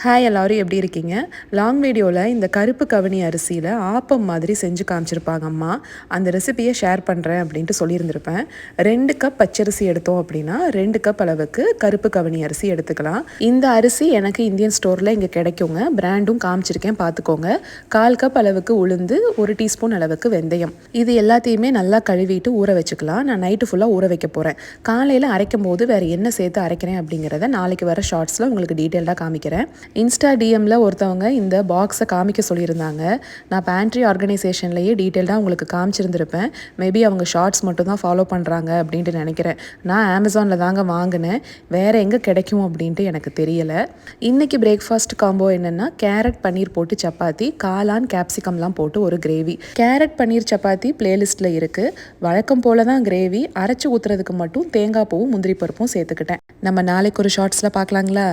Hi எல்லாரும் எப்படி இருக்கீங்க? லாங் வீடியோவில் இந்த கருப்பு கவுனி அரிசியில் ஆப்பம் மாதிரி செஞ்சு காமிச்சிருப்பாங்க அம்மா. அந்த ரெசிபியை ஷேர் பண்ணுறேன் அப்படின்ட்டு சொல்லியிருந்திருப்பேன். 2 கப் பச்சரிசி எடுத்தோம் அப்படின்னா 2 கப் அளவுக்கு கருப்பு கவுனி அரிசி எடுத்துக்கலாம். இந்த அரிசி எனக்கு இந்தியன் ஸ்டோரில் இங்கே கிடைக்குங்க. பிராண்டும் காமிச்சிருக்கேன், பார்த்துக்கோங்க. 1/4 கப் அளவுக்கு உளுந்து, 1 டீஸ்பூன் அளவுக்கு வெந்தயம், இது எல்லாத்தையுமே நல்லா கழுவிட்டு ஊற வச்சுக்கலாம். நான் நைட்டு ஃபுல்லாக ஊற வைக்க போகிறேன். காலையில் அரைக்கும் போது வேறு என்ன சேர்த்து அரைக்கிறேன் அப்படிங்கிறத நாளைக்கு வர ஷார்ட்ஸில் உங்களுக்கு டீட்டெயிலாக காமிக்கிறேன். இன்ஸ்டா டிஎம்மில் ஒருத்தவங்க இந்த பாக்ஸை காமிக்க சொல்லியிருந்தாங்க. நான் பேண்ட்ரி ஆர்கனைசேஷன்லேயே டீட்டெயில்டாக உங்களுக்கு காமிச்சிருந்துருப்பேன். மேபி அவங்க ஷார்ட்ஸ் மட்டும் தான் ஃபாலோ பண்ணுறாங்க அப்படின்ட்டு நினைக்கிறேன். நான் அமேசானில் தாங்க வாங்கினேன், வேறு எங்கே கிடைக்கும் அப்படின்ட்டு எனக்கு தெரியலை. இன்றைக்கி பிரேக்ஃபாஸ்ட் காம்போ என்னென்னா கேரட் பன்னீர் போட்டு சப்பாத்தி, காளான் கேப்சிகம்லாம் போட்டு ஒரு கிரேவி. கேரட் பன்னீர் சப்பாத்தி பிளேலிஸ்ட்டில் இருக்குது. வழக்கம் போல் தான் கிரேவி. அரைச்சி ஊற்றுறதுக்கு மட்டும் தேங்காய் பூவும் முந்திரி பருப்பும் சேர்த்துக்கிட்டேன். நம்ம நாளைக்கு ஒரு ஷார்ட்ஸில் பார்க்கலாங்களா?